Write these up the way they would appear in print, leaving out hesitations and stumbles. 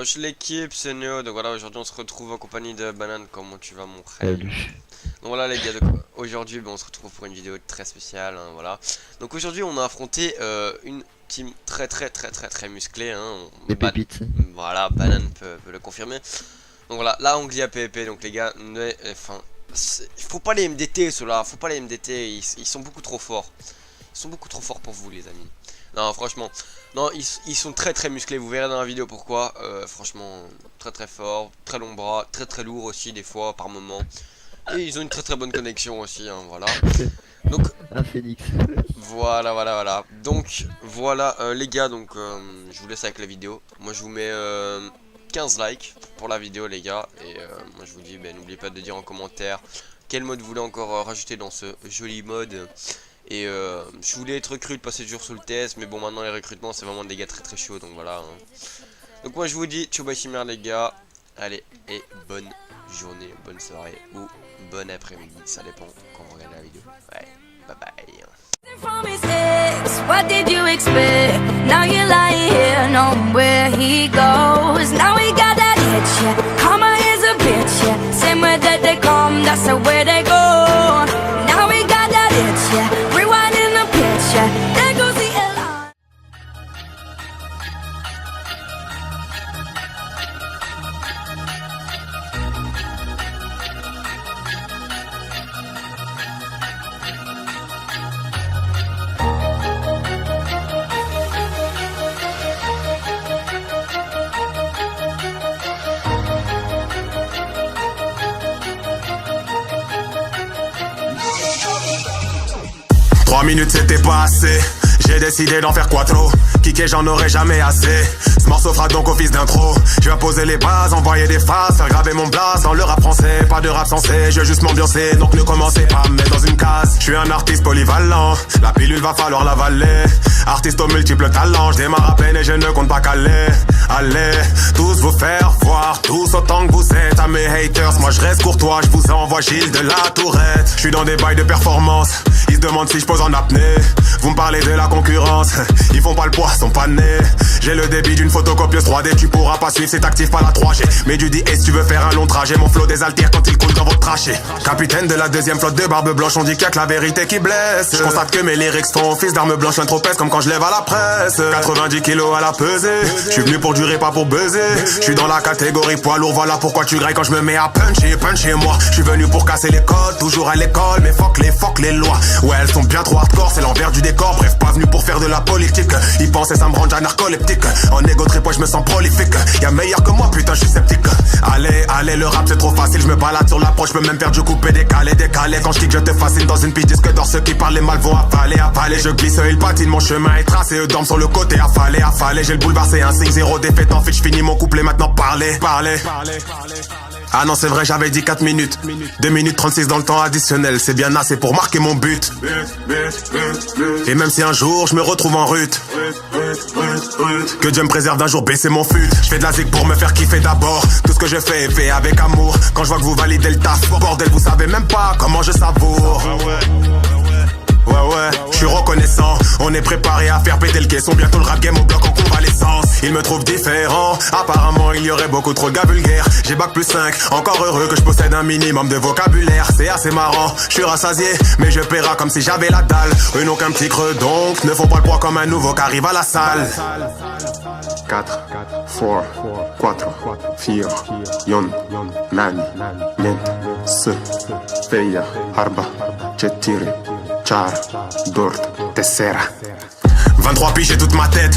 Wesh l'équipe, c'est Neo, donc voilà, aujourd'hui on se retrouve en compagnie de Banane, comment tu vas mon frère? Salut. Donc voilà les gars, aujourd'hui on se retrouve pour une vidéo très spéciale, hein, voilà. Donc aujourd'hui on a affronté une team très musclée, hein. Des pépites. Voilà, Banane peut le confirmer. Donc voilà, là on glisse à PvP, donc les gars, enfin, faut pas les MDT ceux-là, faut pas les MDT, ils sont beaucoup trop forts. Ils sont beaucoup trop forts pour vous les amis. Non franchement, non ils sont très musclés, vous verrez dans la vidéo pourquoi. Franchement très fort, très long bras, très lourd aussi des fois par moment. Et ils ont une très bonne connexion aussi, hein, voilà. Donc un phénix. voilà. Donc voilà les gars, donc je vous laisse avec la vidéo. Moi je vous mets 15 likes pour la vidéo les gars. Et moi je vous dis, n'oubliez pas de dire en commentaire quel mode vous voulez encore rajouter dans ce joli mode. Et je voulais être recrute, passer jours sous le test, mais bon maintenant les recrutements c'est vraiment des gars très chauds, donc voilà, hein. Donc moi je vous dis ciao bye chimère les gars. Allez, et bonne journée, bonne soirée ou bon après-midi, ça dépend quand vous regardez la vidéo. Ouais, bye bye. From his ex, what did you expect? Now you're lying here, knowing where he goes. Now he got that itch, yeah. Karma is a bitch, yeah. Same way that they come, that's the way they go. Now he got that itch, yeah. Rewinding the pitch, yeah. There goes the alarm. Trois minutes c'était pas assez, j'ai décidé d'en faire quattro. Kické j'en aurais jamais assez, ce morceau fera donc office d'intro. Je vais poser les bases, envoyer des phases, faire graver mon blaze dans le rap français. Pas de rap sensé, je veux juste m'ambiancer, donc ne commencez pas à me mettre dans une case. Je suis un artiste polyvalent, la pilule va falloir l'avaler. Artiste aux multiples talents, je démarre à peine et je ne compte pas caler. Allez, tous vous faire voir, tous autant que vous êtes. À mes haters, moi je reste courtois, je vous envoie Gilles de la Tourette. Je suis dans des bails de performance, ils se demandent si je pose en apnée. Vous me parlez de la concurrence, ils font pas le poids, sont pas nés. J'ai le débit d'une photocopieuse 3D, tu pourras pas suivre, c'est actif pas la 3G. Mais du 10 si tu veux faire un long trajet, mon flow désaltère quand il coule dans votre trachée. Capitaine de la deuxième flotte de barbe blanche, on dit qu'il y a que la vérité qui blesse. Je constate que mes lyrics font office d'armes blanches, un trop pèse comme quand je lève à la presse. 90 kilos à la pesée, je suis venu pour durer pas pour buzzer. Je suis dans la catégorie poids lourd, voilà pourquoi tu grailles quand je me mets à puncher moi. Je suis venu pour casser les codes, toujours à l'école, mais fuck les lois. Ouais elles sont bien trop hardcore, c'est l'envers du décor. Bref pas venu pour faire de la politique, ils pensaient ça me rend déjà narcoleptique. En égo trip, je me sens prolifique. Y'a meilleur que moi, putain, je suis sceptique. Allez, le rap c'est trop facile. Je me balade sur l'approche, je peux même faire du coupé décalé. Quand je kick, je te fascine dans une piste disque d'or. Ceux qui parlent les mal vont avaler. Je glisse, ils patinent, mon chemin est tracé. Eux dorment sur le côté, affalé. J'ai le boulevard, c'est un signe, zéro défaite. En fait, je finis mon couplet, maintenant parler. Ah non c'est vrai j'avais dit 4 minutes 2 minutes 36 dans le temps additionnel. C'est bien assez pour marquer mon but. Et même si un jour je me retrouve en rut, que Dieu me préserve d'un jour baisser mon fut. Je fais de la zig pour me faire kiffer d'abord. Tout ce que je fais est fait avec amour. Quand je vois que vous validez le taf, bordel vous savez même pas comment je savoure. Ouais, je suis reconnaissant. On est préparé à faire péter le caisson. Bientôt le rap game au bloc en convalescence. Ils me trouvent différent, apparemment il y aurait beaucoup trop de gars vulgaires. J'ai bac plus 5, encore heureux que je possède un minimum de vocabulaire. C'est assez marrant, je suis rassasié, mais je paierai comme si j'avais la dalle. Eux n'ont qu'un petit creux donc, ne font pas le poids comme un nouveau qui arrive à la salle. 4, 4, 4, 4, yon, nani, nen, se, feia, arba, cetiri, char, dort, tessera. 23 piges et toute ma tête.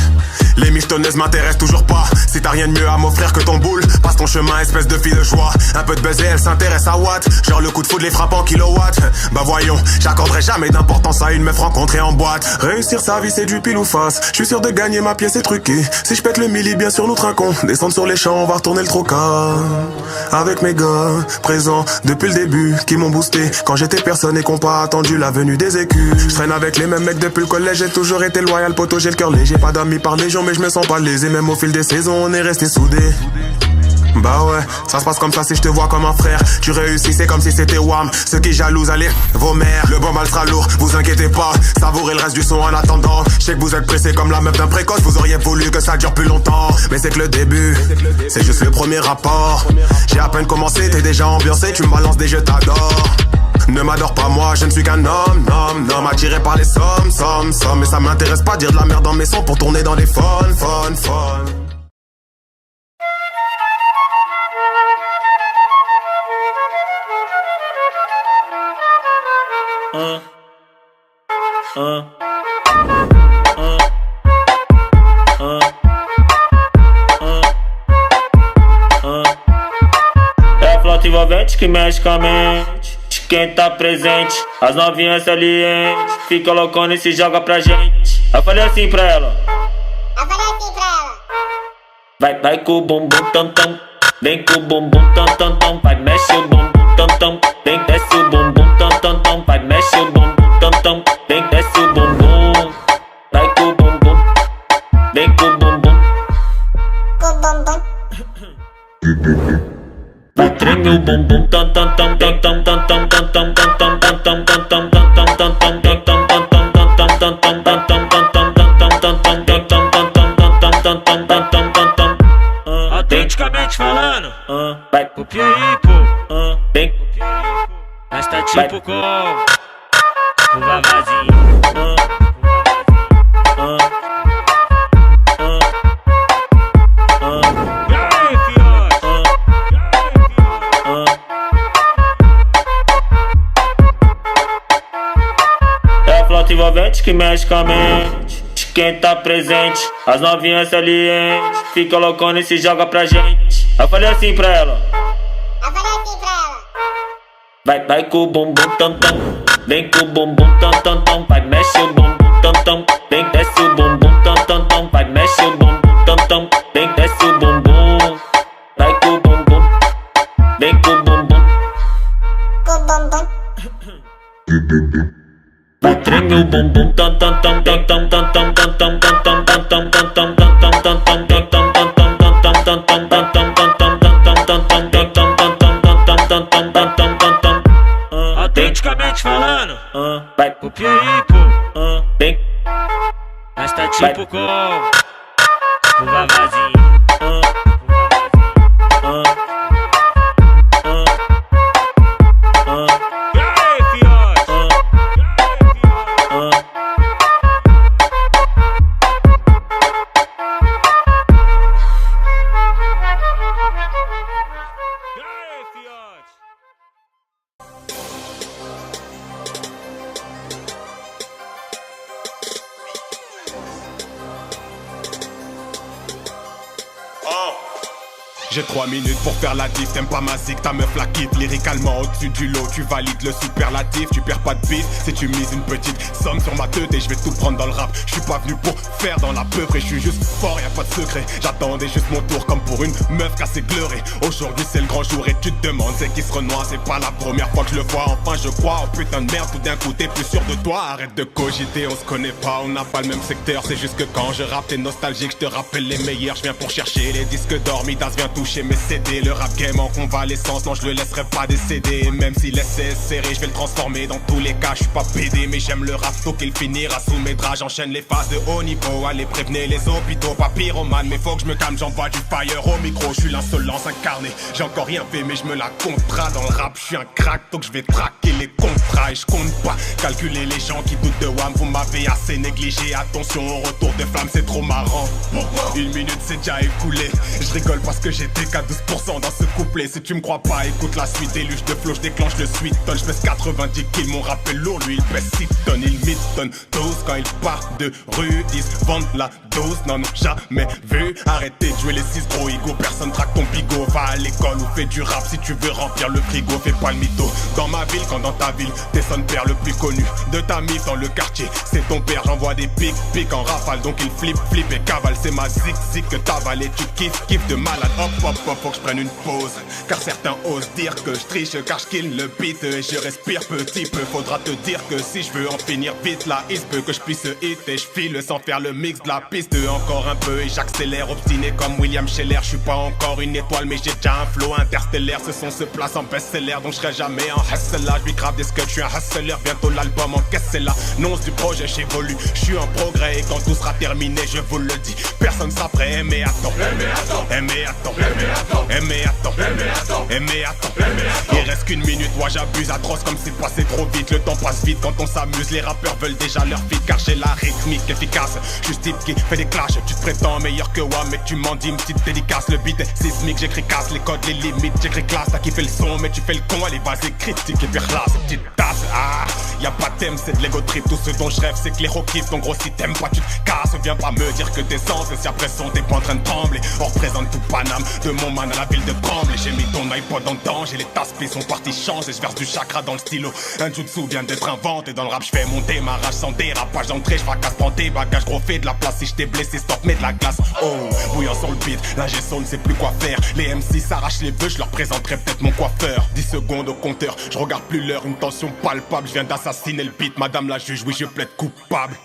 Les michetonneuses m'intéressent toujours pas. Si t'as rien de mieux à m'offrir que ton boule, passe ton chemin, espèce de fille de joie. Un peu de buzz et elle s'intéresse à Watt. Genre le coup de foudre les frappe en kilowatts. Bah voyons, j'accorderai jamais d'importance à une meuf rencontrée en boîte. Réussir sa vie c'est du pile ou face. Je suis sûr de gagner ma pièce et truquée. Si je pète le milli bien sûr nous trinquons. Descendre sur les champs, on va retourner le trocas. Avec mes gars, présents depuis le début, qui m'ont boosté quand j'étais personne et qu'on pas attendu la venue des écus. Je traîne avec les mêmes mecs depuis le collège, j'ai toujours été loyal, poto, j'ai le cœur léger. Pas d'amis par légion mais je me sens pas lésé. Même au fil des saisons on est resté soudés. Bah ouais, ça se passe comme ça si je te vois comme un frère. Tu réussis, c'est comme si c'était Wham. Ceux qui jalousent, allez, vos mères. Le bon mal sera lourd, vous inquiétez pas. Savourez le reste du son en attendant. Je sais que vous êtes pressés comme la meuf d'un précoce. Vous auriez voulu que ça dure plus longtemps. Mais c'est que le début, c'est juste le premier rapport. J'ai à peine commencé, t'es déjà ambiancé. Tu me balances des jeux, t'adores. Ne m'adore pas moi, je ne suis qu'un homme attiré par les sommes. Mais ça m'intéresse pas dire de la merde dans mes sons pour tourner dans les fun. É a flauta envolvente que mexe com a mente de quem tá presente. As novinhas salientes fica loucona e se joga pra gente. Eu falei assim pra ela. Vai com o bumbum tam tam. Vem com o bumbum tam tam tam. Vai mexe o bumbum tam tam. Vem desce o bumbum tam tam tam. Vai mexe o bumbum tam tam. Vem desce o bumbum. Vai com o bumbum. Vem com o bumbum. Vai treme o bumbum tam tam tam tam tam tam tam tam tam tam tam tam tam tam tam tam Autenticamente falando, vai pro Pieripo, vem, mas tá tipo como o Vavazinho. É a flauta envolvente que mexe com a mente de quem tá presente. As novinhas salientes fica loucona e se joga pra gente. Eu falei assim pra ela. Vai com o bumbum tam tam. Vem com o bumbum tam tam tam. Vai mexe o bumbum tam tam. Vem desce o bumbum tam tam tam. Vai mexe o bumbum tam tam. Vem desce o bumbum. Vai com o bumbum. Vem com o bumbum. Vai treme o bumbum tam tam tam tam tam tam tam tam tam tam tam tam tam tam tam Autenticamente falando, vai pro Pieripo, vem, mas tá tipo como o Vavazinho. J'ai 3 minutes pour faire la diff, t'aimes pas ma zig, ta meuf la quitte. Lyricalement au-dessus du lot, tu valides le superlatif. Tu perds pas de bif si tu mises une petite somme sur ma tête. Et je vais tout prendre dans le rap, je suis pas venu pour faire dans la peu près. Je suis juste fort, y'a pas de secret, j'attendais juste mon tour comme pour une meuf cassée gleurée. Aujourd'hui c'est le grand jour et tu te demandes c'est qui se renoie. C'est pas la première fois que je le vois, enfin je crois. Oh putain de merde, tout d'un coup t'es plus sûr de toi. Arrête de cogiter, on se connaît pas, on n'a pas le même secteur. C'est juste que quand je rappe t'es nostalgique, je te rappelle les meilleurs. Je viens pour chercher les disques d'or, Midas vient toucher mes CD. Le rap game en convalescence, non je le laisserai pas décéder. Même si l'essai est serré, je vais le transformer dans tous les cas. Je suis pas pédé mais j'aime le rap, tôt qu'il finira sous mes draps. J'enchaîne les phases de haut niveau, allez prévenez les hôpitaux. Pas pyromane mais faut que je me calme, j'envoie du fire au micro. Je suis l'insolence incarnée, j'ai encore rien fait mais je me la comptera. Dans le rap je suis un crack, donc je vais traquer les contrats. Et je compte pas calculer les gens qui doutent de Wham. Vous m'avez assez négligé, attention au retour de flamme, c'est trop marrant. Une minute c'est déjà écoulé, je rigole parce que j'étais qu'à 12% dans ce couplet. Si tu me crois pas, écoute la suite. Déluge de flow, je déclenche le sweet ton. Je pèse 90 kills, mon rap est lourd, lui il pèse 6 tonnes. Il midtonne 12 quand il part de rue. 10 vendent la dose, non non jamais vu. Arrêtez de jouer les 6 gros ego, personne traque ton bigot. Va à l'école ou fais du rap si tu veux remplir le frigo. Fais pas le mytho, dans ma ville quand dans ta ville t'es son père le plus connu de ta mif dans le quartier. C'est ton père, j'envoie des pics en rafale. Donc il flippe et cavale, c'est ma zig que t'avales. Tu kiffes de malade, hop pop pop, faut que je prenne une pause. Car certains osent dire que je triche, car je kill le beat et je respire petit peu. Faudra te dire que si je veux en finir vite, là, il se peut que je puisse hit et je file sans faire le mix de la piste. Encore un peu et j'accélère, obstiné comme William Scheller. Je suis pas encore une étoile, mais j'ai déjà un flow interstellaire. Ce son se place en best-seller, donc je serai jamais en hustler. Je lui grave des scuds, je suis un hustler. Bientôt l'album en caisse, c'est l'annonce du projet, j'évolue. Je suis en progrès et quand tout sera terminé, je vous le dis, personne sera prêt. Mais attends, mais attends, il reste qu'une minute, moi j'abuse atroce comme c'est passé trop vite. Le temps passe vite quand on s'amuse, les rappeurs veulent déjà leur feat. Car j'ai la rythmique efficace, juste type qui fait des clashs. Tu te prétends meilleur que moi mais tu m'en dis une petite dédicace. Le beat est sismique, j'écris casse, les codes, les limites, j'écris classe. T'as kiffé le son mais tu fais le con, allez vas-y critique et puis là, cette petite tasse. Ah, y'a pas de thème, c'est de l'ego trip. Tout ce dont je rêve c'est que les héros kiffent. Donc gros si t'aimes pas tu te casses, viens pas me dire que t'es sens. Et si après son t'es pas en train de trembler, on représente tout Paname, de mon man à la ville de Tremblay. J'ai mis ton iPod en danger, les tasses sont partis changer. Je verse du chakra dans le stylo, un jutsu vient d'être inventé. Dans le rap je fais mon démarrage sans dérapage d'entrée. Je fracasse, prends tes bagages, gros fais de la place. Si je t'ai blessé, stop, mets de la glace. Oh, bouillant sur le beat, là j'ai son, ne sait plus quoi faire. Les MC s'arrachent les vœux, je leur présenterai peut-être mon coiffeur. 10 secondes au compteur, je regarde plus l'heure, une tension palpable. Je viens d'assassiner le beat, madame la juge, oui je plaide coupable.